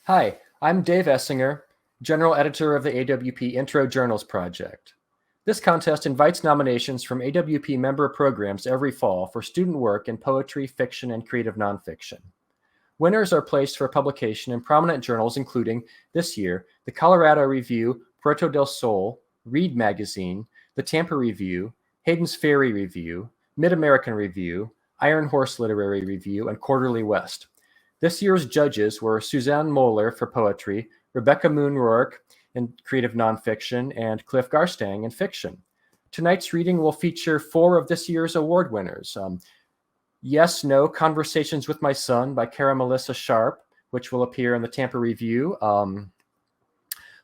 Hi, I'm Dave Essinger, General Editor of the AWP Intro Journals Project. This contest invites nominations from AWP member programs every fall for student work in poetry, fiction, and creative nonfiction. Winners are placed for publication in prominent journals including, this year, the Colorado Review, Puerto del Sol, Reed Magazine, the Tampa Review, Hayden's Ferry Review, Mid-American Review, Iron Horse Literary Review, and Quarterly West. This year's judges were Suzanne Moeller for poetry, Rebecca Moon Rourke in creative nonfiction, and Cliff Garstang in fiction. Tonight's reading will feature 4 of this year's award winners. Yes, No, Conversations with My Son by Kara Melissa Sharp, which will appear in the Tampa Review.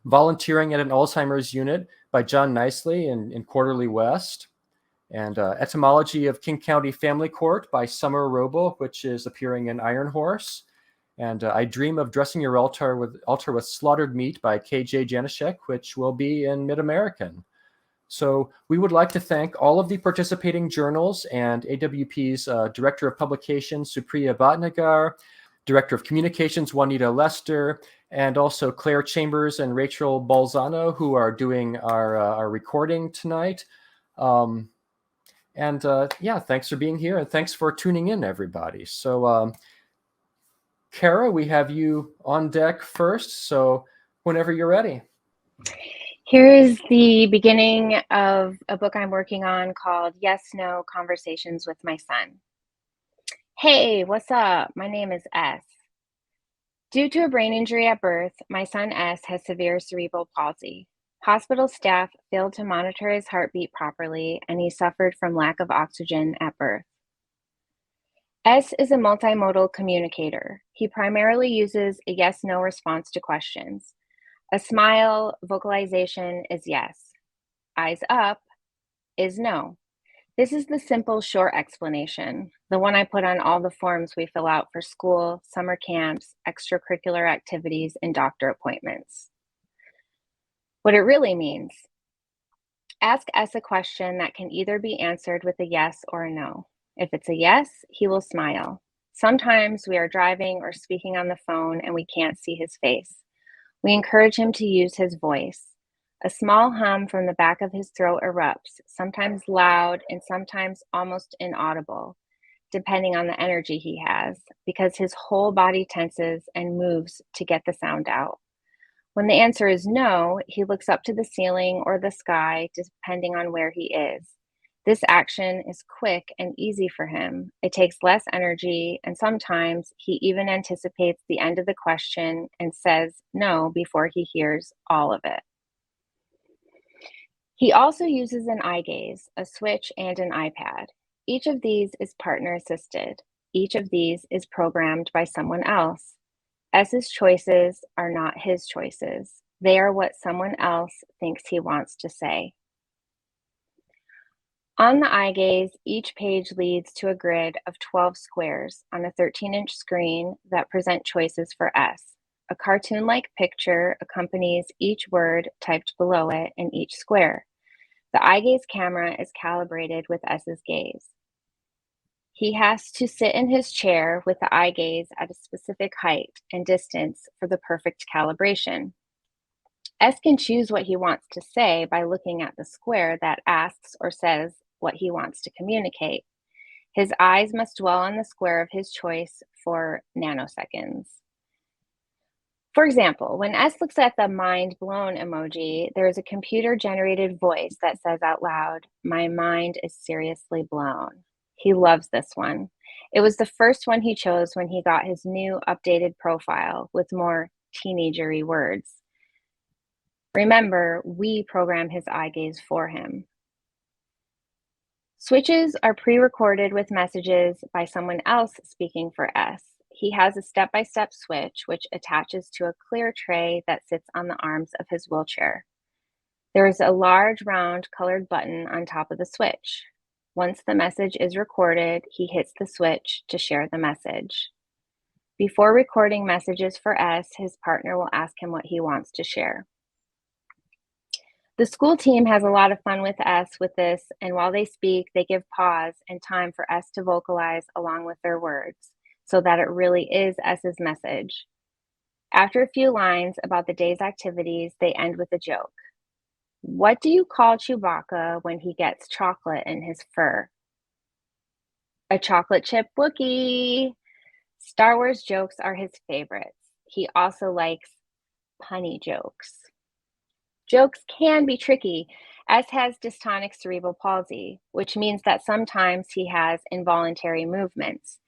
Volunteering at an Alzheimer's Unit by John Kneisley in Quarterly West. And Etymology of King County Family Court by Summer Wrobel, which is appearing in Iron Horse. And I Dream of Dressing Your Altar with Slaughtered Meat by KJ Janeschek, which will be in Mid-American. So we would like to thank all of the participating journals and AWP's Director of Publications, Supriya Bhatnagar, Director of Communications, Juanita Lester, and also Claire Chambers and Rachel Balzano, who are doing our recording tonight. Yeah, thanks for being here and thanks for tuning in, everybody. So, Kara, we have you on deck first, so whenever you're ready. Here is the beginning of a book I'm working on called Yes, No, Conversations with My Son. Hey, what's up? My name is S. Due to a brain injury at birth, my son S has severe cerebral palsy. Hospital staff failed to monitor his heartbeat properly, and he suffered from lack of oxygen at birth. S is a multimodal communicator. He primarily uses a yes-no response to questions. A smile vocalization is yes. Eyes up is no. This is the simple, short explanation, the one I put on all the forms we fill out for school, summer camps, extracurricular activities, and doctor appointments. What it really means: ask S a question that can either be answered with a yes or a no. If it's a yes, he will smile. Sometimes we are driving or speaking on the phone and we can't see his face. We encourage him to use his voice. A small hum from the back of his throat erupts, sometimes loud and sometimes almost inaudible, depending on the energy he has, because his whole body tenses and moves to get the sound out. When the answer is no, he looks up to the ceiling or the sky, depending on where he is. This action is quick and easy for him. It takes less energy, and sometimes he even anticipates the end of the question and says no before he hears all of it. He also uses an eye gaze, a switch, and an iPad. Each of these is partner assisted. Each of these is programmed by someone else. S's choices are not his choices. They are what someone else thinks he wants to say. On the eye gaze, each page leads to a grid of 12 squares on a 13-inch screen that present choices for S. A cartoon-like picture accompanies each word typed below it in each square. The eye gaze camera is calibrated with S's gaze. He has to sit in his chair with the eye gaze at a specific height and distance for the perfect calibration. S can choose what he wants to say by looking at the square that asks or says what he wants to communicate. His eyes must dwell on the square of his choice for nanoseconds. For example, when S looks at the mind blown emoji, there is a computer-generated voice that says out loud, "My mind is seriously blown." He loves this one. It was the first one he chose when he got his new updated profile with more teenagery words. Remember, we program his eye gaze for him. Switches are pre-recorded with messages by someone else speaking for S. He has a step-by-step switch which attaches to a clear tray that sits on the arms of his wheelchair. There is a large round colored button on top of the switch. Once the message is recorded, he hits the switch to share the message. Before recording messages for S, his partner will ask him what he wants to share. The school team has a lot of fun with S with this, and while they speak, they give pause and time for S to vocalize along with their words, so that it really is S's message. After a few lines about the day's activities, they end with a joke. What do you call Chewbacca when he gets chocolate in his fur? A chocolate chip Wookiee. Star Wars jokes are his favorites. He also likes punny jokes. Jokes can be tricky, as has dystonic cerebral palsy, which means that sometimes he has involuntary movements.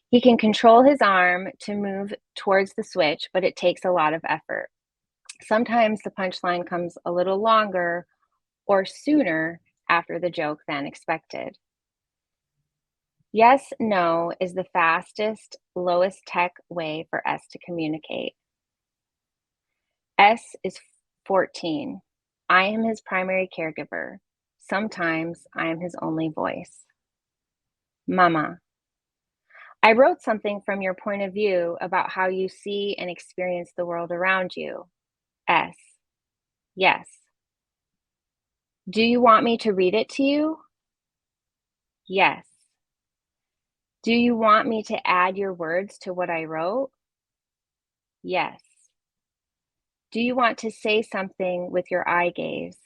He can control his arm to move towards the switch, but it takes a lot of effort. Sometimes the punchline comes a little longer or sooner after the joke than expected. Yes, no is the fastest, lowest tech way for S to communicate. S is 14. I am his primary caregiver. Sometimes I am his only voice. Mama. I wrote something from your point of view about how you see and experience the world around you. S. Yes. Do you want me to read it to you? Yes. Do you want me to add your words to what I wrote? Yes. Do you want to say something with your eye gaze?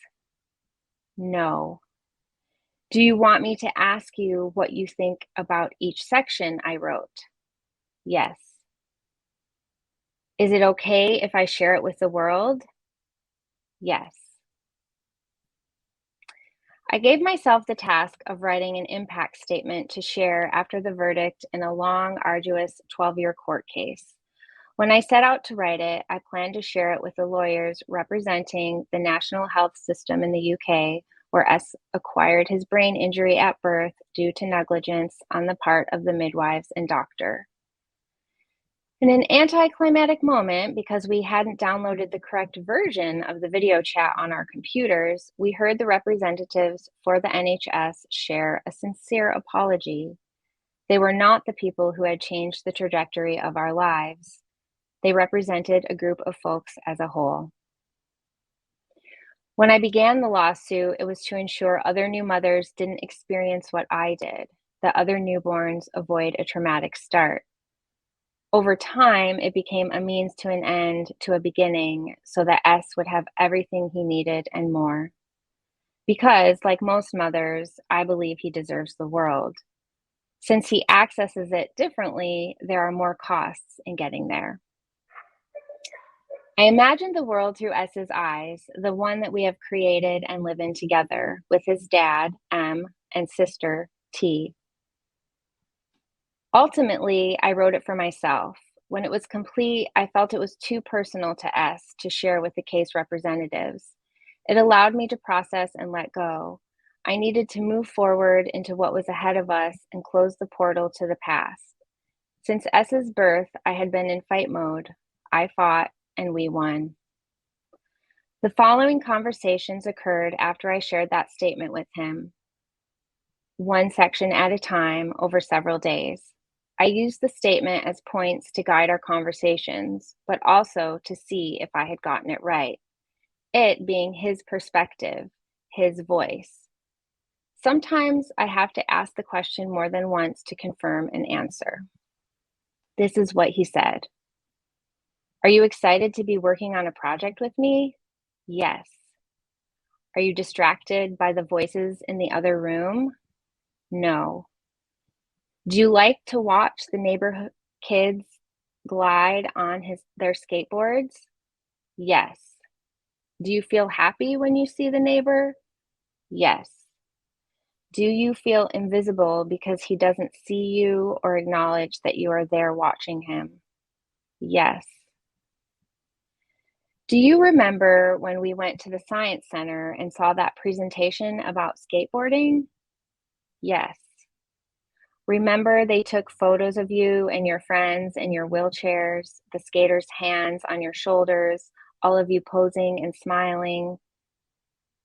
No. Do you want me to ask you what you think about each section I wrote? Yes. Is it okay if I share it with the world? Yes. I gave myself the task of writing an impact statement to share after the verdict in a long, arduous 12-year court case. When I set out to write it, I planned to share it with the lawyers representing the national health system in the UK, where S acquired his brain injury at birth due to negligence on the part of the midwives and doctor. In an anticlimactic moment, because we hadn't downloaded the correct version of the video chat on our computers, we heard the representatives for the NHS share a sincere apology. They were not the people who had changed the trajectory of our lives. They represented a group of folks as a whole. When I began the lawsuit, it was to ensure other new mothers didn't experience what I did, that other newborns avoid a traumatic start. Over time, it became a means to an end to a beginning so that S would have everything he needed and more. Because, like most mothers, I believe he deserves the world. Since he accesses it differently, there are more costs in getting there. I imagine the world through S's eyes, the one that we have created and live in together with his dad, M, and sister, T. Ultimately, I wrote it for myself. When it was complete, I felt it was too personal to S to share with the case representatives. It allowed me to process and let go. I needed to move forward into what was ahead of us and close the portal to the past. Since S's birth, I had been in fight mode. I fought, and we won. The following conversations occurred after I shared that statement with him, one section at a time over several days. I used the statement as points to guide our conversations, but also to see if I had gotten it right. It being his perspective, his voice. Sometimes I have to ask the question more than once to confirm an answer. This is what he said. Are you excited to be working on a project with me? Yes. Are you distracted by the voices in the other room? No. Do you like to watch the neighborhood kids glide on their skateboards? Yes. Do you feel happy when you see the neighbor? Yes. Do you feel invisible because he doesn't see you or acknowledge that you are there watching him? Yes. Do you remember when we went to the Science Center and saw that presentation about skateboarding? Yes. Remember they took photos of you and your friends in your wheelchairs, the skaters' hands on your shoulders, all of you posing and smiling?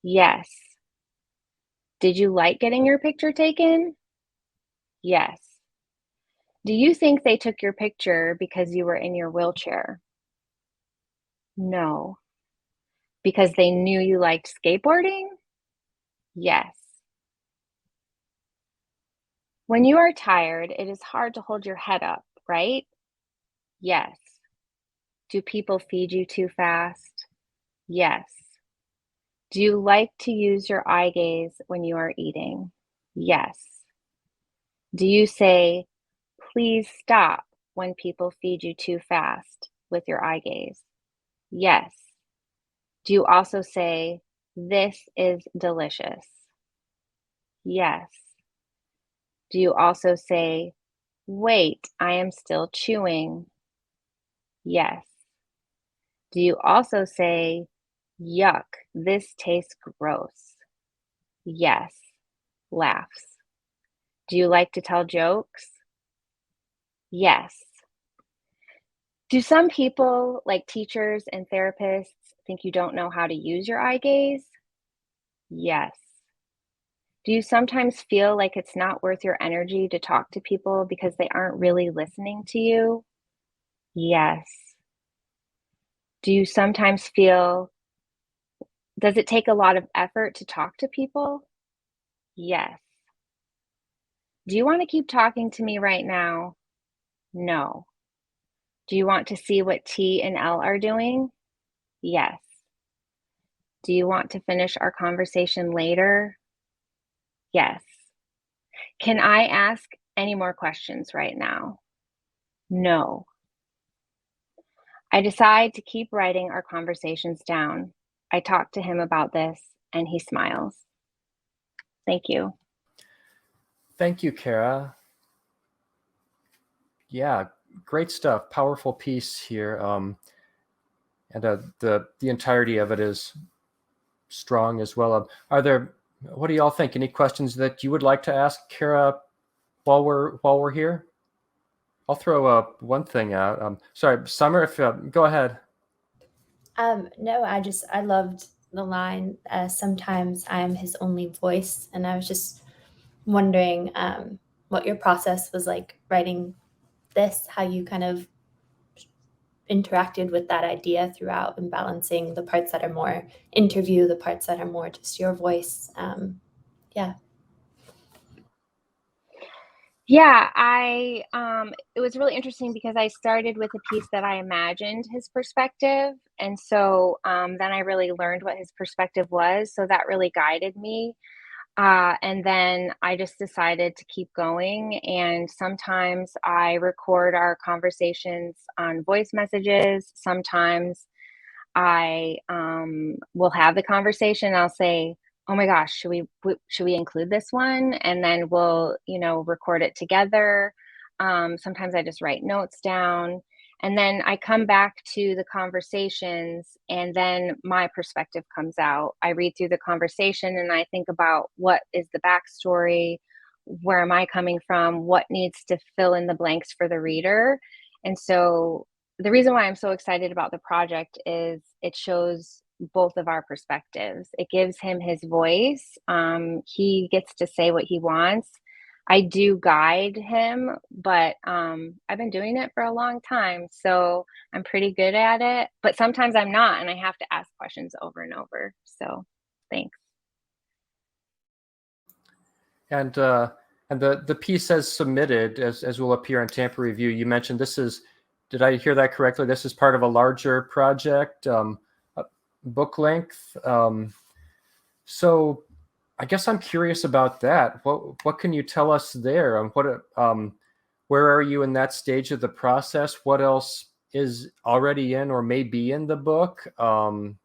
Yes. Did you like getting your picture taken? Yes. Do you think they took your picture because you were in your wheelchair? No. Because they knew you liked skateboarding? Yes. When you are tired, it is hard to hold your head up, right? Yes. Do people feed you too fast? Yes. Do you like to use your eye gaze when you are eating? Yes. Do you say, please stop when people feed you too fast with your eye gaze? Yes. Do you also say, this is delicious? Yes. Do you also say, wait, I am still chewing? Yes. Do you also say, yuck, this tastes gross? Yes. Laughs. Do you like to tell jokes? Yes. Do some people, like teachers and therapists, think you don't know how to use your eye gaze? Yes. Do you sometimes feel like it's not worth your energy to talk to people because they aren't really listening to you? Yes. Do you sometimes feel, does it take a lot of effort to talk to people? Yes. Do you want to keep talking to me right now? No. Do you want to see what T and L are doing? Yes. Do you want to finish our conversation later? Yes. Can I ask any more questions right now? No. I decide to keep writing our conversations down. I talk to him about this, and he smiles. Thank you. Thank you, Kara. Yeah, great stuff. Powerful piece here. And the entirety of it is strong as well. What do y'all think? Any questions that you would like to ask Kara while we're here? I'll throw one thing out. Sorry, Summer, if go ahead. No, I loved the line, sometimes I'm his only voice. And I was just wondering what your process was like writing this, how you kind of interacted with that idea throughout and balancing the parts that are more interview, the parts that are more just your voice. Yeah. Yeah, it was really interesting because I started with a piece that I imagined his perspective, and so then I really learned what his perspective was, so that really guided me. And then I just decided to keep going. And sometimes I record our conversations on voice messages. Sometimes I will have the conversation. I'll say, "Oh my gosh, should we include this one?" And then we'll, record it together. Sometimes I just write notes down, and then I come back to the conversations, and then my perspective comes out. I read through the conversation, and I think about what is the backstory, where am I coming from, what needs to fill in the blanks for the reader, and so the reason why I'm so excited about the project is it shows both of our perspectives. It gives him his voice. He gets to say what he wants. I do guide him, but I've been doing it for a long time, so I'm pretty good at it. But sometimes I'm not, and I have to ask questions over and over. So, thanks. And the piece as submitted, as will appear in Tampa Review, you mentioned this is, did I hear that correctly? This is part of a larger project, book length. So I guess I'm curious about that. What can you tell us there? Where are you in that stage of the process? What else is already in or may be in the book? And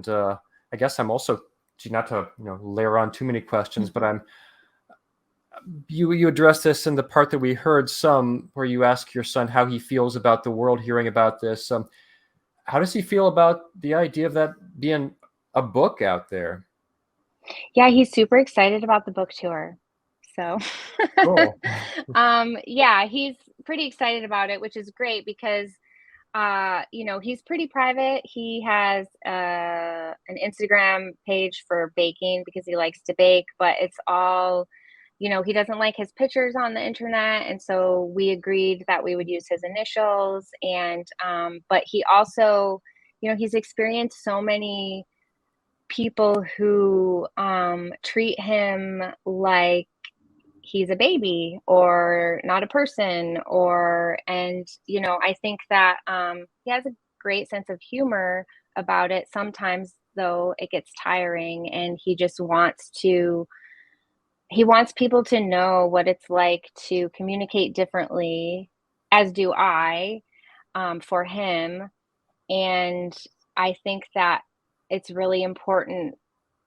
I guess I'm also, not to layer on too many questions, but you addressed this in the part that we heard some, where you ask your son how he feels about the world hearing about this. How does he feel about the idea of that being a book out there? Yeah, he's super excited about the book tour. So, Cool. yeah, he's pretty excited about it, which is great because he's pretty private. He has an Instagram page for baking because he likes to bake, but it's all, he doesn't like his pictures on the internet. And so we agreed that we would use his initials. And, but he also, he's experienced so many people who treat him like he's a baby or not a person, and I think that he has a great sense of humor about it. Sometimes though it gets tiring, and he wants people to know what it's like to communicate differently, as do I, for him. And I think that it's really important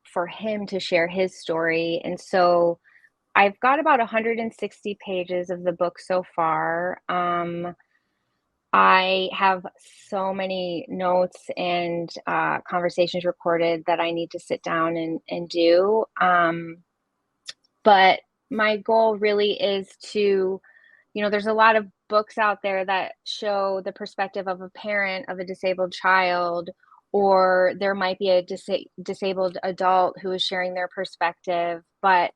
for him to share his story. And so I've got about 160 pages of the book so far. I have so many notes and conversations recorded that I need to sit down and do. But my goal really is to, there's a lot of books out there that show the perspective of a parent of a disabled child, or there might be a disabled adult who is sharing their perspective. But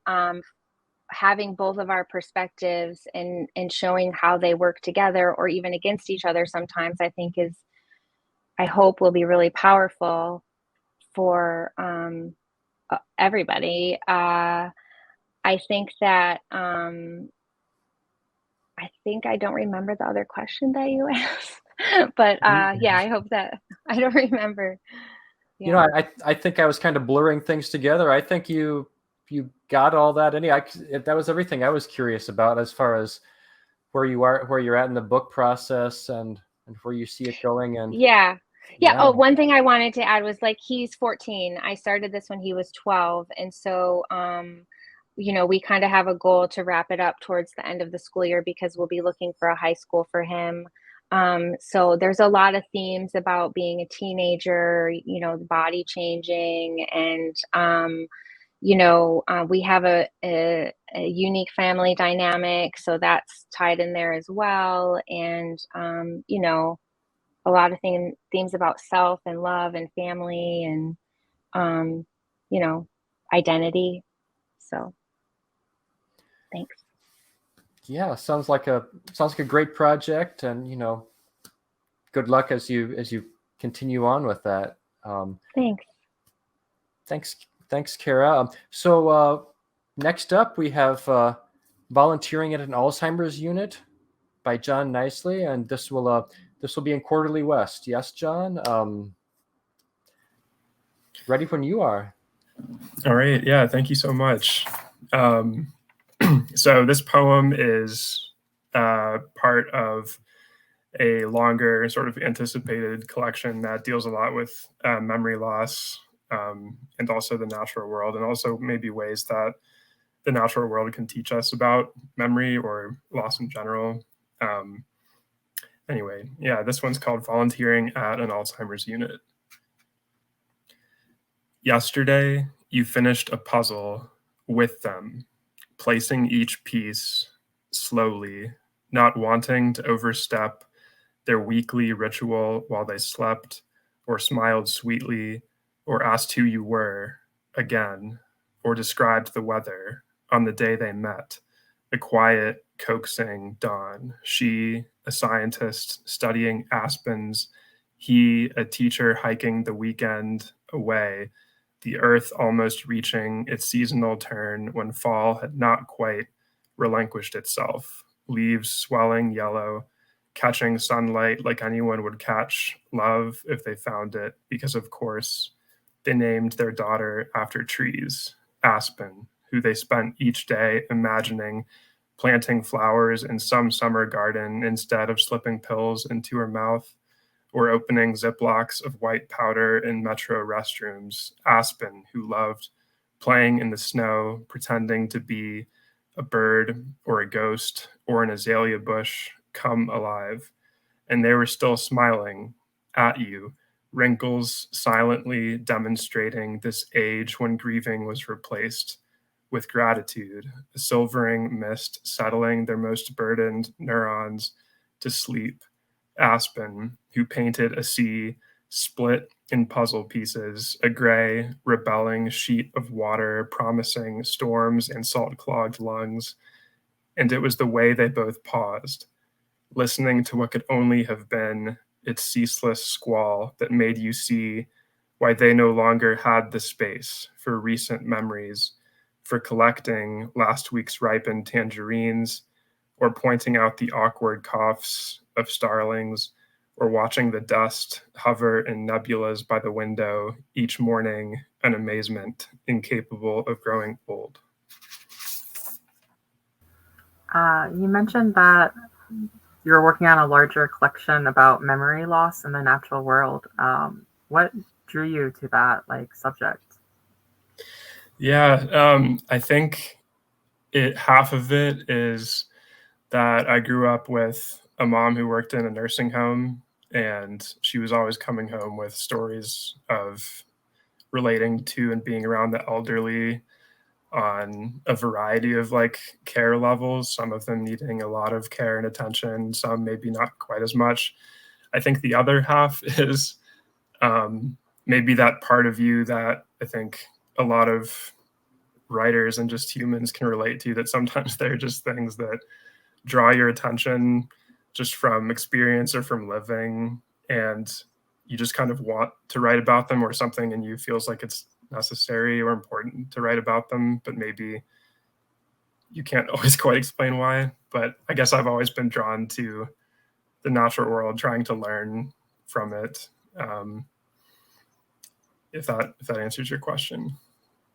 having both of our perspectives and showing how they work together or even against each other sometimes, I hope will be really powerful for everybody. I think that I don't remember the other question that you asked, but yeah, I hope that I don't remember. Yeah. I think I was kind of blurring things together. I think you got all that. That was everything I was curious about as far as where you're at in the book process and where you see it going. And yeah. Oh, one thing I wanted to add was, like, he's 14. I started this when he was 12, and so we kind of have a goal to wrap it up towards the end of the school year, because we'll be looking for a high school for him. So there's a lot of themes about being a teenager, the body changing, and we have a unique family dynamic, so that's tied in there as well. And a lot of themes about self and love and family and identity. So thanks. Yeah, sounds like a great project, and good luck as you continue on with that. Thanks, Kara. So next up we have Volunteering at an Alzheimer's Unit by John Kneisley, and this will be in Quarterly West. Yes, John. Ready when you are. All right. Yeah. Thank you so much. So this poem is part of a longer sort of anticipated collection that deals a lot with memory loss and also the natural world, and also maybe ways that the natural world can teach us about memory or loss in general. Anyway, yeah, this one's called Volunteering at an Alzheimer's Unit. Yesterday, you finished a puzzle with them, placing each piece slowly, not wanting to overstep their weekly ritual while they slept, or smiled sweetly, or asked who you were again, or described the weather on the day they met, a quiet, coaxing dawn. She, a scientist studying aspens, he, a teacher hiking the weekend away, the earth almost reaching its seasonal turn when fall had not quite relinquished itself, leaves swelling yellow, catching sunlight like anyone would catch love if they found it, because of course they named their daughter after trees, Aspen, who they spent each day imagining planting flowers in some summer garden instead of slipping pills into her mouth or opening Ziplocs of white powder in metro restrooms. Aspen, who loved playing in the snow, pretending to be a bird or a ghost or an azalea bush come alive. And they were still smiling at you, wrinkles silently demonstrating this age when grieving was replaced with gratitude, a silvering mist settling their most burdened neurons to sleep. Aspen, who painted a sea split in puzzle pieces, a gray, rebelling sheet of water promising storms and salt-clogged lungs. And it was the way they both paused, listening to what could only have been its ceaseless squall that made you see why they no longer had the space for recent memories, for collecting last week's ripened tangerines, or pointing out the awkward coughs of starlings, or watching the dust hover in nebulas by the window each morning, an amazement incapable of growing old. You mentioned that you're working on a larger collection about memory loss in the natural world. What drew you to that subject? Yeah, I think half of it is that I grew up with a mom who worked in a nursing home, and she was always coming home with stories of relating to and being around the elderly on a variety of care levels, some of them needing a lot of care and attention, some maybe not quite as much. I think the other half is maybe that part of you that I think a lot of writers and just humans can relate to, that sometimes they're just things that draw your attention just from experience or from living, and you just kind of want to write about them, or something in you feels like it's necessary or important to write about them, but maybe you can't always quite explain why. But I guess I've always been drawn to the natural world, trying to learn from it. If that answers your question,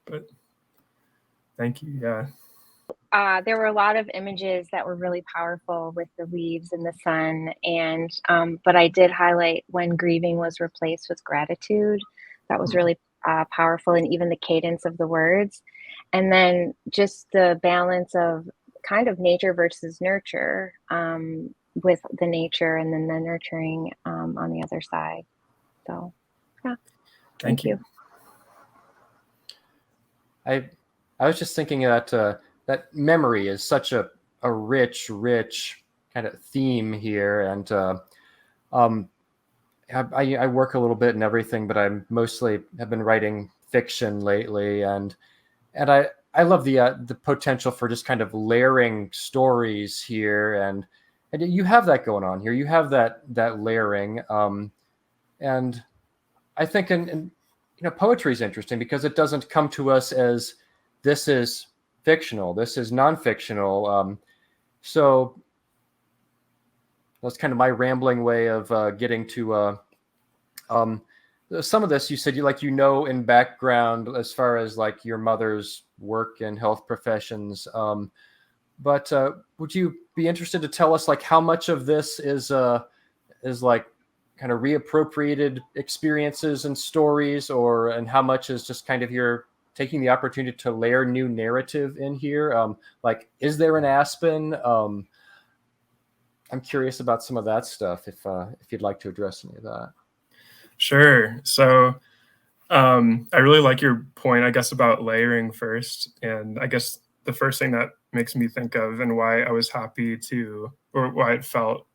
but thank you. Yeah. There were a lot of images that were really powerful with the leaves and the sun, and but I did highlight when grieving was replaced with gratitude. That was really powerful, and even the cadence of the words, and then just the balance of kind of nature versus nurture, with the nature and then the nurturing on the other side. So yeah, thank you. I was just thinking that that memory is such a rich kind of theme here, and I work a little bit and everything, but I mostly have been writing fiction lately, and I love the potential for just kind of layering stories here, and you have that going on here. You have that layering, and I think in poetry is interesting because it doesn't come to us as this is fictional, this is non-fictional. So that's kind of my rambling way of getting to some of this. You said you in background as far as your mother's work in health professions, but would you be interested to tell us how much of this is kind of reappropriated experiences and stories, and how much is just kind of you're taking the opportunity to layer new narrative in here? Is there an Aspen? I'm curious about some of that stuff, if you'd like to address any of that. Sure. So I really like your point, I guess, about layering first. And I guess the first thing that makes me think of, and why I was happy to, or why it felt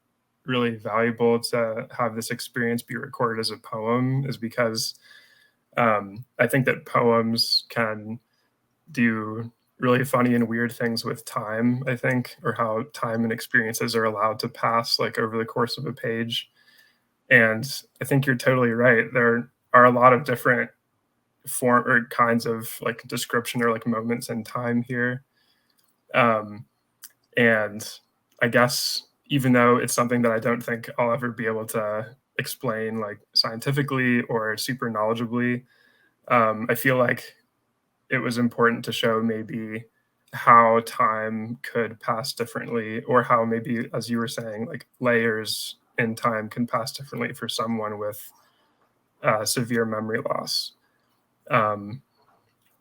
really valuable to have this experience be recorded as a poem, is because I think that poems can do really funny and weird things with time, I think, or how time and experiences are allowed to pass over the course of a page. And I think you're totally right. There are a lot of different form or kinds of description or moments in time here. And I guess even though it's something that I don't think I'll ever be able to explain scientifically or super knowledgeably, I feel like it was important to show maybe how time could pass differently, or how maybe, as you were saying, layers in time can pass differently for someone with severe memory loss,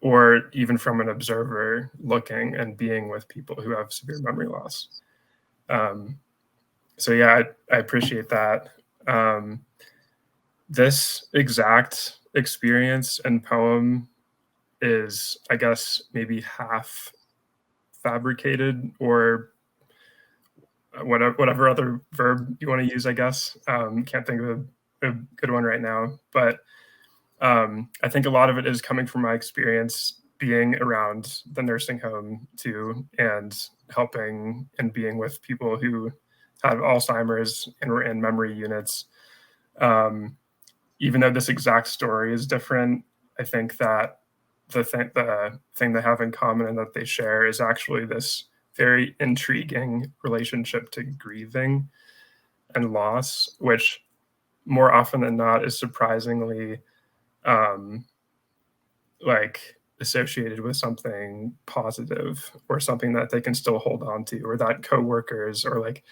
or even from an observer looking and being with people who have severe memory loss. So yeah, I appreciate that. This exact experience and poem is, I guess, maybe half fabricated, or whatever other verb you want to use, I guess. Can't think of a good one right now, but I think a lot of it is coming from my experience being around the nursing home too, and helping and being with people who have Alzheimer's and were in memory units. Even though this exact story is different, I think that the thing they have in common and that they share is actually this very intriguing relationship to grieving and loss, which more often than not is surprisingly like associated with something positive or something that they can still hold on to, or that coworkers or like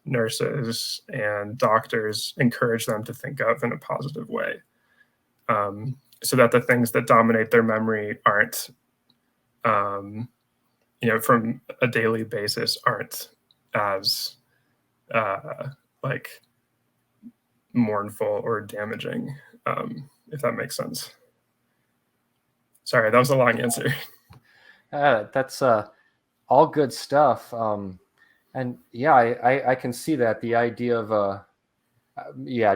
nurses and doctors encourage them to think of in a positive way, so that the things that dominate their memory aren't, from a daily basis, aren't as like mournful or damaging, if that makes sense. Sorry, that was a long answer. That's all good stuff. And yeah, I can see that, the idea of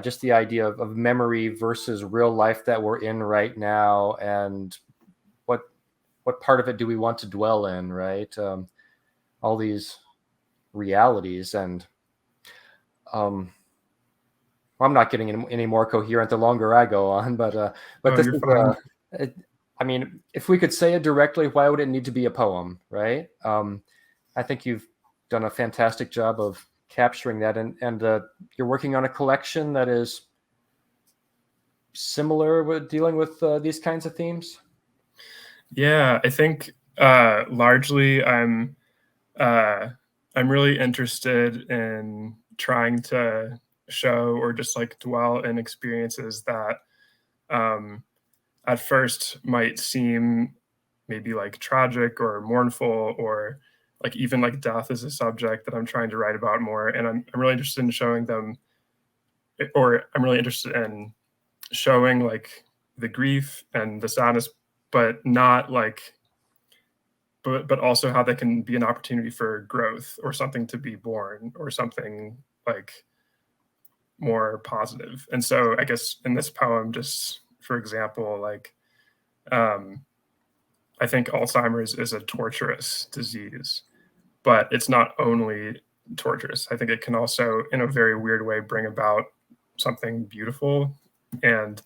just the idea of memory versus real life that we're in right now, and what part of it do we want to dwell in, right? All these realities, and I'm not getting any more coherent the longer I go on, but this You're is fine. I mean, if we could say it directly, why would it need to be a poem, right? I think you've done a fantastic job of capturing that, and you're working on a collection that is similar with dealing with these kinds of themes. Yeah, I think largely I'm really interested in trying to show or just like dwell in experiences that at first might seem maybe like tragic or mournful, or like even like death is a subject that I'm trying to write about more. And I'm really interested in showing them, or I'm really interested in showing like the grief and the sadness, but not like, but also how they can be an opportunity for growth or something to be born or something like more positive. And so I guess in this poem, just for example, like I think Alzheimer's is a torturous disease, but it's not only torturous. I think it can also, in a very weird way, bring about something beautiful. And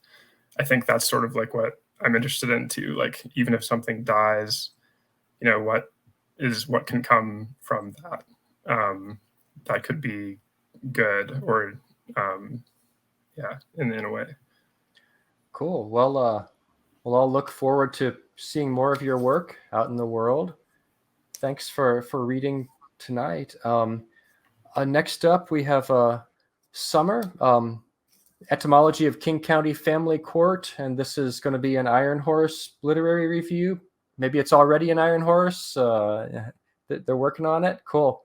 I think that's sort of like what I'm interested in too. Like, even if something dies, what can come from that? That could be good, or in a way. Cool. Well, I'll look forward to seeing more of your work out in the world. Thanks for reading tonight. Next up, we have Summer, Etymology of King County Family Court, and this is going to be an Iron Horse literary review. Maybe it's already an Iron Horse. They're working on it. Cool.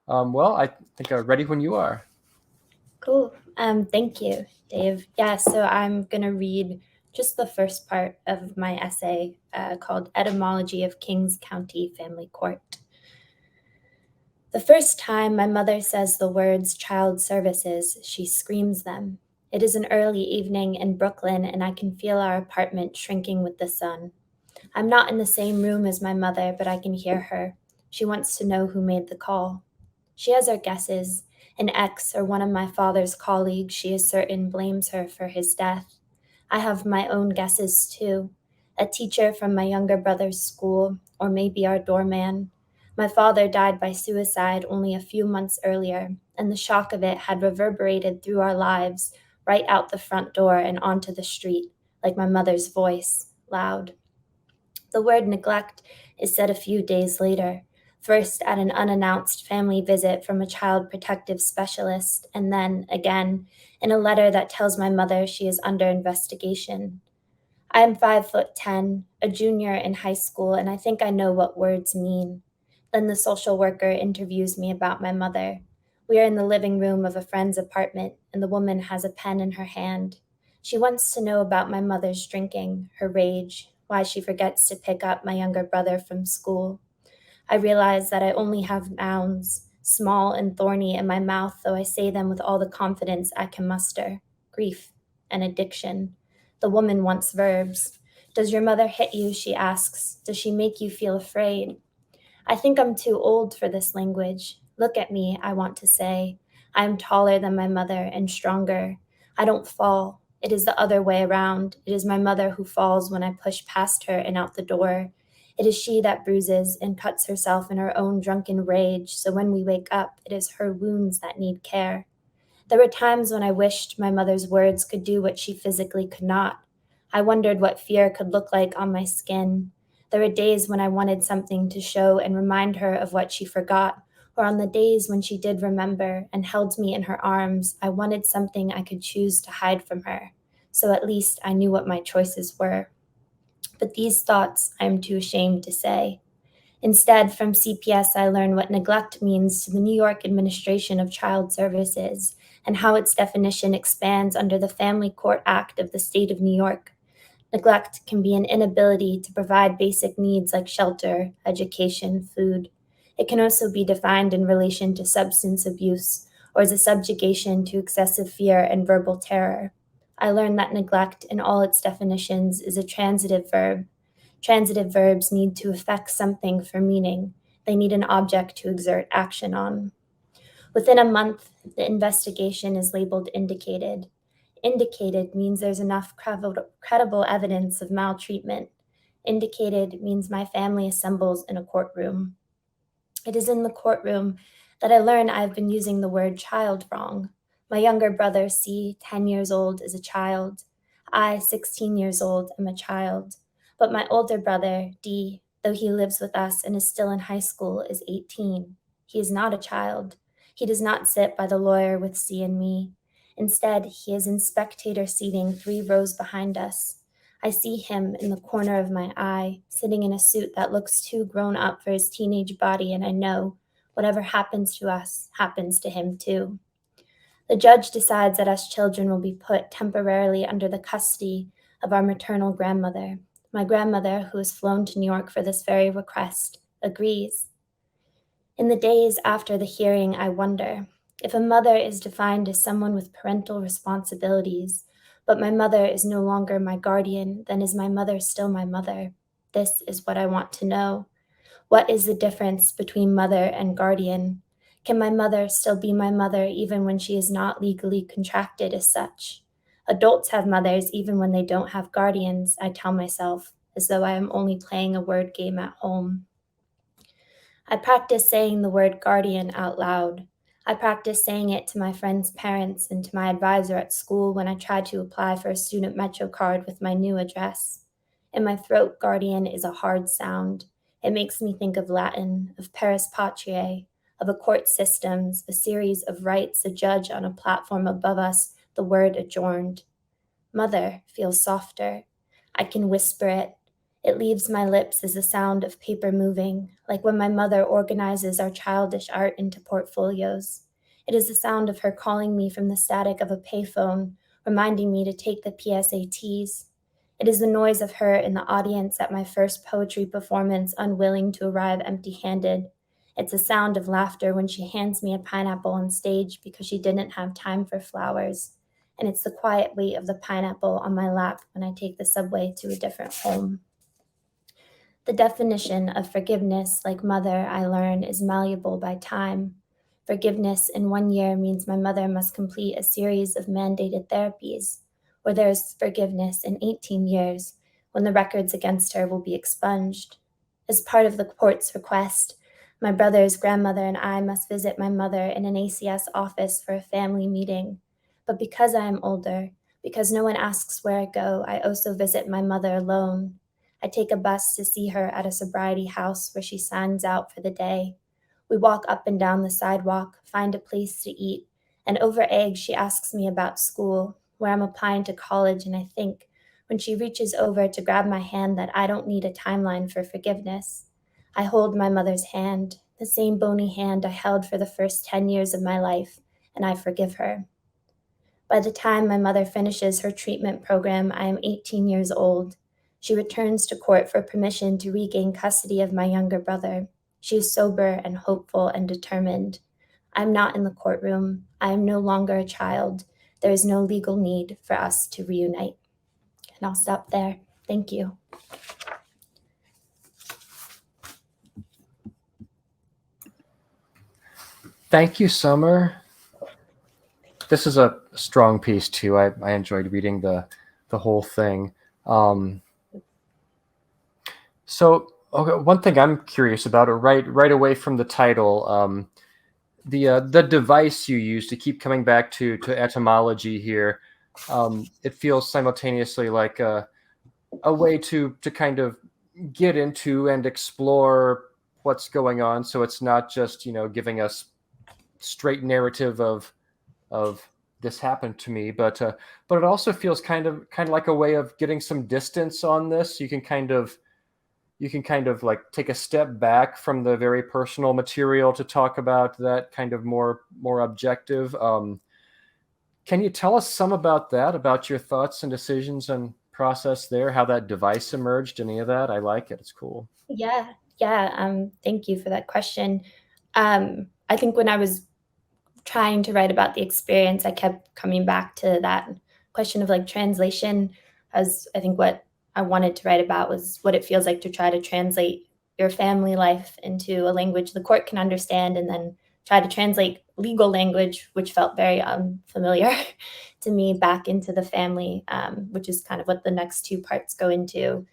Well, I think I'm ready when you are. Cool. Thank you, Dave. Yeah, so I'm going to read just the first part of my essay called Etymology of Kings County Family Court. The first time my mother says the words child services, she screams them. It is an early evening in Brooklyn, and I can feel our apartment shrinking with the sun. I'm not in the same room as my mother, but I can hear her. She wants to know who made the call. She has her guesses. An ex or one of my father's colleagues, she is certain, blames her for his death. I have my own guesses too. A teacher from my younger brother's school, or maybe our doorman. My father died by suicide only a few months earlier, and the shock of it had reverberated through our lives, right out the front door and onto the street, like my mother's voice, loud. The word neglect is said a few days later, first at an unannounced family visit from a child protective specialist, and then, again, in a letter that tells my mother she is under investigation. I am 5'10", a junior in high school, and I think I know what words mean. Then the social worker interviews me about my mother. We are in the living room of a friend's apartment, and the woman has a pen in her hand. She wants to know about my mother's drinking, her rage, why she forgets to pick up my younger brother from school. I realize that I only have nouns, small and thorny in my mouth, though I say them with all the confidence I can muster. Grief and addiction. The woman wants verbs. Does your mother hit you, she asks. Does she make you feel afraid? I think I'm too old for this language. Look at me, I want to say. I am taller than my mother and stronger. I don't fall. It is the other way around. It is my mother who falls when I push past her and out the door. It is she that bruises and cuts herself in her own drunken rage, so when we wake up, it is her wounds that need care. There were times when I wished my mother's words could do what she physically could not. I wondered what fear could look like on my skin. There were days when I wanted something to show and remind her of what she forgot, or on the days when she did remember and held me in her arms, I wanted something I could choose to hide from her, so at least I knew what my choices were. But these thoughts I am too ashamed to say. Instead, from CPS, I learned what neglect means to the New York Administration of Child Services and how its definition expands under the Family Court Act of the state of New York. Neglect can be an inability to provide basic needs like shelter, education, food. It can also be defined in relation to substance abuse or as a subjugation to excessive fear and verbal terror. I learned that neglect in all its definitions is a transitive verb. Transitive verbs need to affect something for meaning. They need an object to exert action on. Within a month, the investigation is labeled indicated. Indicated means there's enough credible evidence of maltreatment. Indicated means my family assembles in a courtroom. It is in the courtroom that I learn I've been using the word child wrong. My younger brother, C, 10 years old, is a child. I, 16 years old, am a child. But my older brother, D, though he lives with us and is still in high school, is 18. He is not a child. He does not sit by the lawyer with C and me. Instead, he is in spectator seating 3 rows behind us. I see him in the corner of my eye, sitting in a suit that looks too grown up for his teenage body, and I know whatever happens to us happens to him too. The judge decides that us children will be put temporarily under the custody of our maternal grandmother. My grandmother, who has flown to New York for this very request, agrees. In the days after the hearing, I wonder, if a mother is defined as someone with parental responsibilities, but my mother is no longer my guardian, then is my mother still my mother? This is what I want to know. What is the difference between mother and guardian? Can my mother still be my mother even when she is not legally contracted as such? Adults have mothers even when they don't have guardians, I tell myself, as though I am only playing a word game at home. I practice saying the word guardian out loud. I practice saying it to my friends' parents and to my advisor at school when I tried to apply for a student Metro card with my new address. In my throat, guardian is a hard sound. It makes me think of Latin, of pares patriae, of a court systems, a series of rights, a judge on a platform above us, the word adjourned. Mother feels softer. I can whisper it. It leaves my lips as the sound of paper moving, like when my mother organizes our childish art into portfolios. It is the sound of her calling me from the static of a payphone, reminding me to take the PSATs. It is the noise of her in the audience at my first poetry performance, unwilling to arrive empty-handed. It's the sound of laughter when she hands me a pineapple on stage because she didn't have time for flowers. And it's the quiet weight of the pineapple on my lap when I take the subway to a different home. The definition of forgiveness, like mother, I learn, is malleable by time. Forgiveness in 1 year means my mother must complete a series of mandated therapies, or there is forgiveness in 18 years, when the records against her will be expunged. As part of the court's request, my brother's grandmother and I must visit my mother in an ACS office for a family meeting. But because I am older, because no one asks where I go, I also visit my mother alone. I take a bus to see her at a sobriety house where she signs out for the day. We walk up and down the sidewalk, find a place to eat, and over eggs she asks me about school, where I'm applying to college, and I think, when she reaches over to grab my hand, that I don't need a timeline for forgiveness. I hold my mother's hand, the same bony hand I held for the first 10 years of my life, and I forgive her. By the time my mother finishes her treatment program, I am 18 years old. She returns to court for permission to regain custody of my younger brother. She is sober and hopeful and determined. I am not in the courtroom. I am no longer a child. There is no legal need for us to reunite. And I'll stop there. Thank you. Thank you, Summer. this is a strong piece too. I enjoyed reading the whole thing. So okay, one thing I'm curious about, right away from the title, the device you use to keep coming back to etymology here, it feels simultaneously like a way to kind of get into and explore what's going on. So it's not just, giving us straight narrative of this happened to me, but it also feels kind of like a way of getting some distance on this. You can kind of like take a step back from the very personal material to talk about that kind of more objective. Can you tell us some about that, about your thoughts and decisions and process there, how that device emerged, any of that? I like it. It's cool. Yeah. Thank you for that question. I think when I was trying to write about the experience, I kept coming back to that question of like translation, as I think what I wanted to write about was what it feels like to try to translate your family life into a language the court can understand, and then try to translate legal language, which felt very unfamiliar to me, back into the family, which is kind of what the next two parts go into.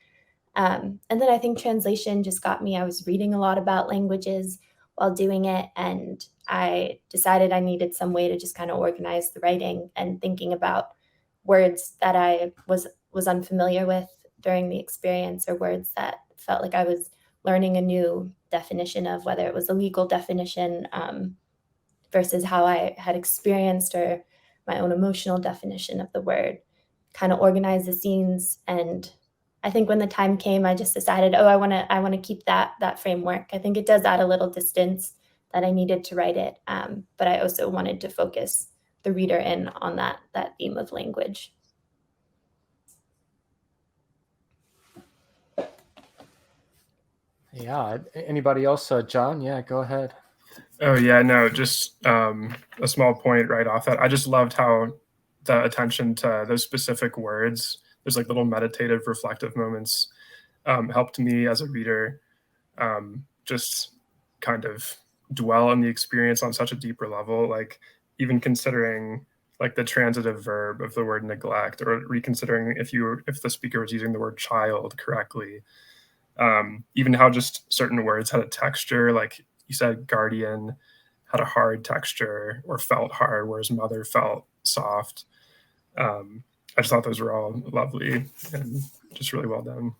And then I think translation just got me. I was reading a lot about languages while doing it, and I decided I needed some way to just kind of organize the writing and thinking about words that I was unfamiliar with during the experience, or words that felt like I was learning a new definition of, whether it was a legal definition versus how I had experienced, or my own emotional definition of the word. Kind of organize the scenes, and I think when the time came, I just decided, I want to keep that framework. I think it does add a little distance that I needed to write it, but I also wanted to focus the reader in on that theme of language. Yeah. Anybody else? John? Yeah, go ahead. Oh yeah, no, just a small point right off that. I just loved how the attention to those specific words, there's like little meditative, reflective moments, helped me as a reader just kind of dwell on the experience on such a deeper level. Like even considering like the transitive verb of the word neglect, or reconsidering if the speaker was using the word child correctly. Even how just certain words had a texture, like you said, guardian had a hard texture or felt hard, whereas mother felt soft. I just thought those were all lovely and just really well done.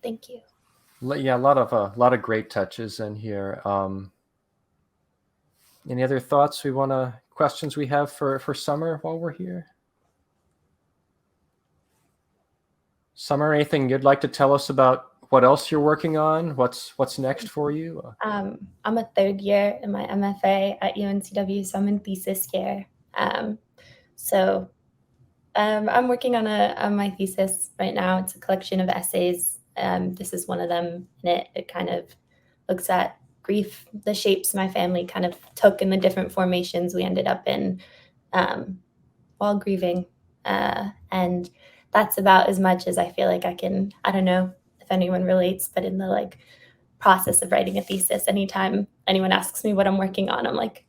Thank you. Yeah, a lot of great touches in here. Any other thoughts questions we have for Summer while we're here? Summer, anything you'd like to tell us about what else you're working on? What's next for you? I'm a third year in my MFA at UNCW, so I'm in thesis year. So I'm working on my thesis right now. It's a collection of essays. This is one of them, and it kind of looks at grief, the shapes my family kind of took, and the different formations we ended up in while grieving. And that's about as much as I feel like I can. I don't know if anyone relates, but in the like process of writing a thesis, anytime anyone asks me what I'm working on, I'm like,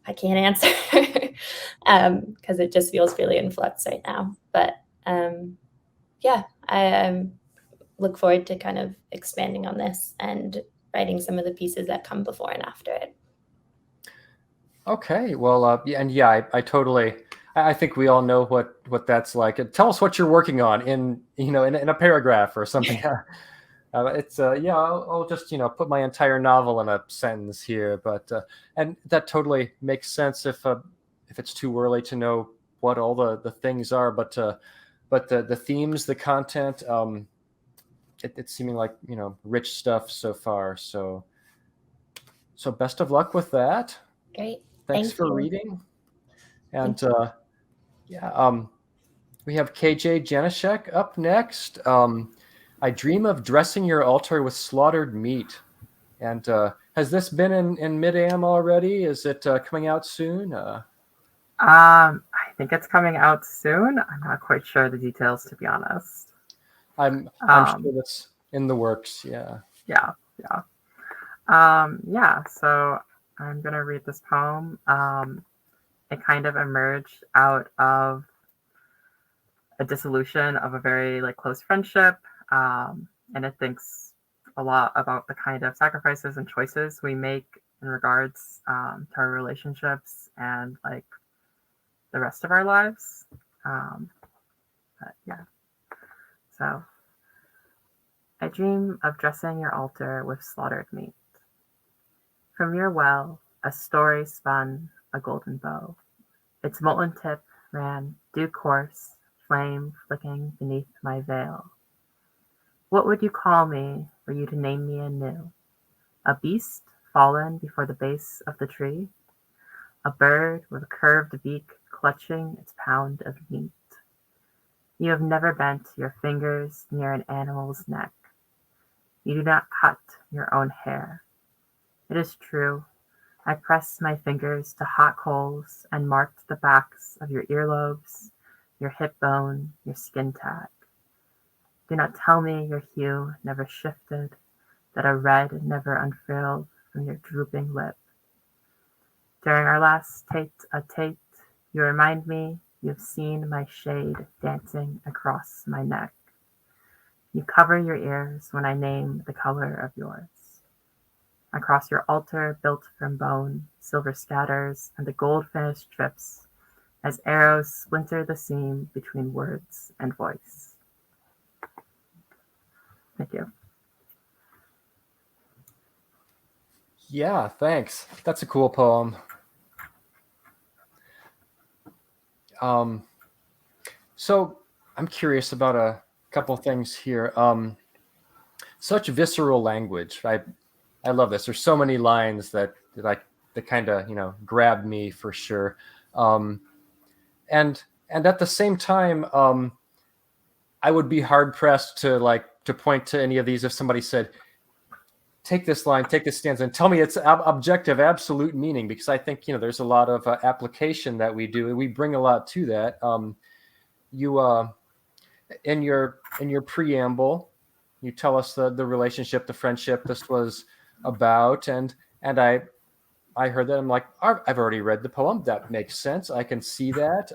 I can't answer because it just feels really in flux right now. But yeah, I look forward to kind of expanding on this and writing some of the pieces that come before and after it. Okay, well, yeah, I totally. I think we all know what that's like. Tell us what you're working on in a paragraph or something. It's yeah, I'll just put my entire novel in a sentence here, but and that totally makes sense if it's too early to know what all the things are, but the themes, the content, it's seeming like rich stuff so far. So best of luck with that. Great. Thanks for reading. And we have KJ Janeschek up next. I dream of dressing your altar with slaughtered meat. And has this been in mid-am already? Is it coming out soon? I think it's coming out soon. I'm not quite sure the details, to be honest. I'm sure that's in the works. Yeah. Yeah. So I'm gonna read this poem. It kind of emerged out of a dissolution of a very like close friendship, and it thinks a lot about the kind of sacrifices and choices we make in regards to our relationships and like the rest of our lives. But yeah, so I dream of dressing your altar with slaughtered meat. From your well, a story spun a golden bow. Its molten tip ran due course, flame flicking beneath my veil. What would you call me were you to name me anew? A beast fallen before the base of the tree? A bird with a curved beak clutching its pound of meat? You have never bent your fingers near an animal's neck. You do not cut your own hair. It is true. I pressed my fingers to hot coals and marked the backs of your earlobes, your hip bone, your skin tag. Do not tell me your hue never shifted, that a red never unfurled from your drooping lip. During our last tete-a-tete, you remind me you have seen my shade dancing across my neck. You cover your ears when I name the color of yours. Across your altar built from bone, silver scatters, and the gold-finished trips as arrows splinter the seam between words and voice. Thank you. Yeah, thanks. That's a cool poem. So I'm curious about a couple things here. Such visceral language. I love this. There's so many lines that kind of grabbed me for sure. And at the same time, I would be hard pressed to point to any of these if somebody said, take this line, take this stanza, and tell me its objective, absolute meaning, because I think there's a lot of application that we do, and we bring a lot to that. You in your preamble, you tell us the relationship, the friendship this was about, and I heard that. I'm like, I've already read the poem. That makes sense. I can see that.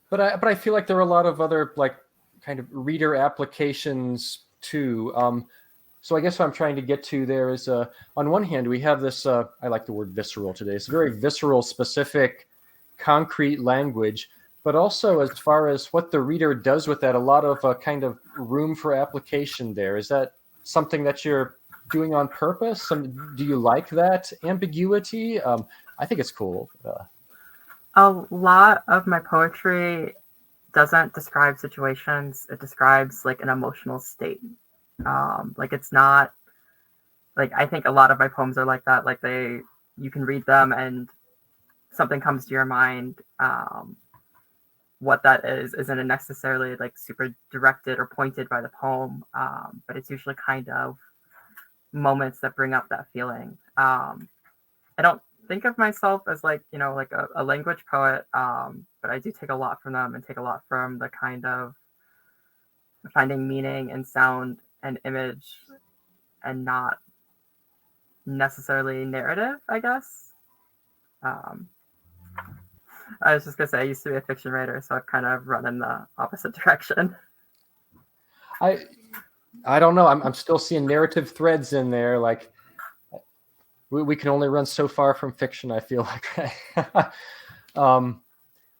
But I feel like there are a lot of other like kind of reader applications too. So I guess what I'm trying to get to there is, on one hand, we have this, I like the word visceral today. It's very visceral, specific, concrete language, but also as far as what the reader does with that, a lot of kind of room for application there. Is that something that you're doing on purpose? Do you like that ambiguity? I think it's cool. A lot of my poetry doesn't describe situations. It describes like an emotional state. Like it's not like, I think a lot of my poems are like that. Like you can read them and something comes to your mind. What that isn't necessarily like super directed or pointed by the poem, but it's usually kind of moments that bring up that feeling. I don't think of myself as like a language poet, but I do take a lot from them and take a lot from the kind of finding meaning in sound and image and not necessarily narrative, I guess. I was just gonna say I used to be a fiction writer, so I've kind of run in the opposite direction. I don't know. I'm still seeing narrative threads in there. Like we can only run so far from fiction, I feel like.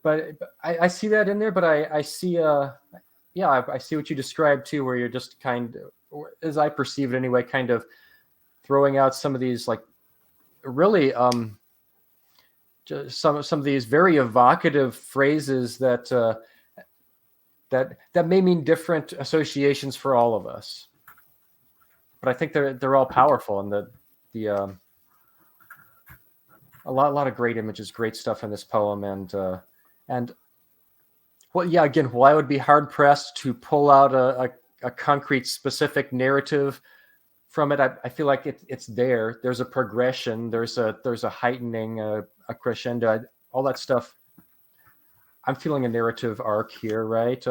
But I see that in there. But I see I see what you described too, where you're just kind of, as I perceive it anyway, kind of throwing out some of these like really just some of these very evocative phrases that may mean different associations for all of us. But I think they're all powerful, and the a lot of great images, great stuff in this poem, and well, yeah, again, while I would be hard pressed to pull out a concrete, specific narrative from it, I feel like it's there. There's a progression. There's a heightening, a crescendo, all that stuff. I'm feeling a narrative arc here, right?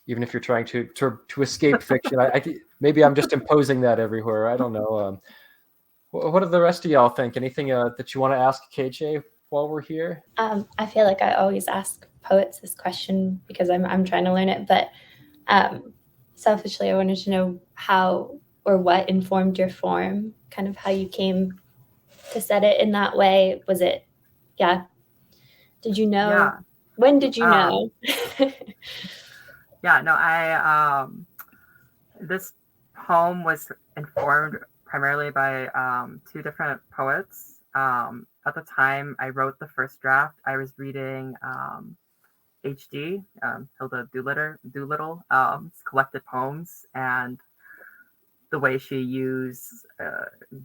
Even if you're trying to escape fiction, maybe I'm just imposing that everywhere. I don't know. What do the rest of y'all think? Anything that you want to ask KJ while we're here? I feel like I always ask poets this question because I'm trying to learn it, but selfishly, I wanted to know how or what informed your form, kind of how you came to set it in that way. Was it, did you know? Yeah. When did you know? Yeah, no, this poem was informed primarily by two different poets. At the time I wrote the first draft, I was reading HD, Hilda Doolittle, collected poems, and the way she used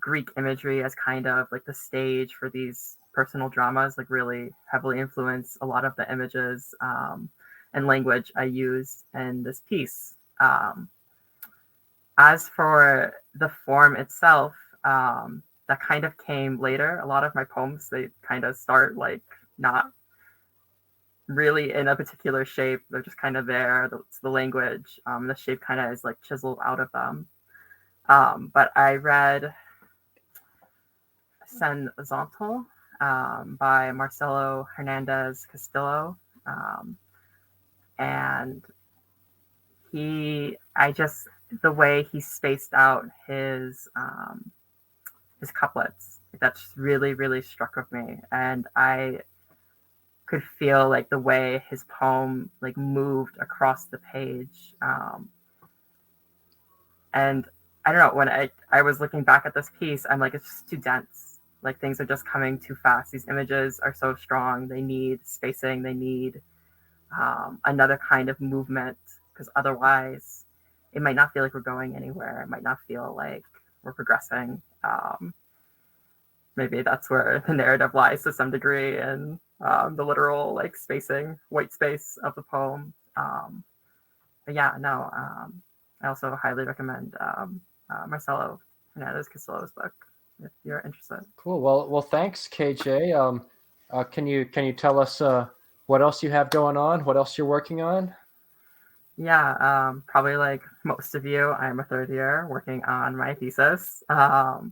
Greek imagery as kind of like the stage for these personal dramas, like really heavily influenced a lot of the images and language I used in this piece. As for the form itself, that kind of came later. A lot of my poems, they kind of start like not really in a particular shape. They're just kind of there. It's the language. The shape kind of is like chiseled out of them. But I read Sen Zontal by Marcelo Hernandez Castillo. And the way he spaced out his couplets, that just really, really struck with me. And I could feel like the way his poem like moved across the page. And I don't know, when I was looking back at this piece, I'm like, it's just too dense. Like things are just coming too fast. These images are so strong. They need spacing. They need another kind of movement, because otherwise it might not feel like we're going anywhere. It might not feel like we're progressing. Maybe that's where the narrative lies to some degree, and the literal like spacing, white space of the poem. But yeah, no, I also highly recommend Marcelo Hernandez Castillo's book if you're interested. Cool. Well, thanks, KJ. Can you tell us what else you have going on? What else you're working on? Yeah, probably like most of you, I'm a third year working on my thesis. My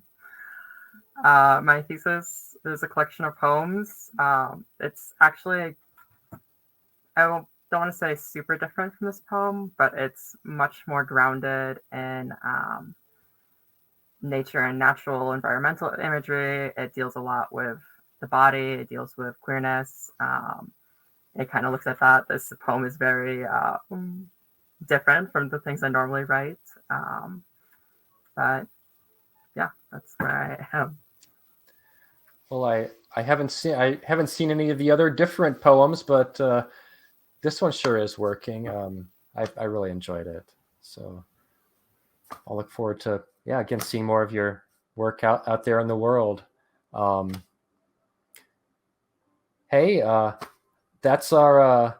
thesis is a collection of poems. It's actually, don't want to say super different from this poem, but it's much more grounded in nature and natural environmental imagery. It deals a lot with the body. It deals with queerness. It kind of looks at that. This poem is very different from the things I normally write. But yeah, that's where I am. Well, I haven't seen any of the other different poems, but this one sure is working. I really enjoyed it, so I'll look forward to again seeing more of your work out there in the world. Hey, that's our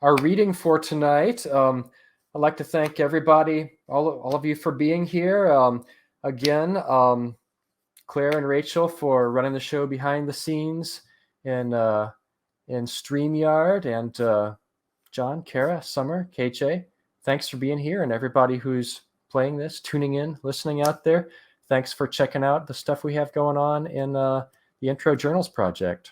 reading for tonight. I'd like to thank everybody, all of you, for being here. Again, Claire and Rachel for running the show behind the scenes in StreamYard, and John, Kara, Summer, KJ, thanks for being here, and everybody who's playing this, tuning in, listening out there. Thanks for checking out the stuff we have going on in the Intro Journals project.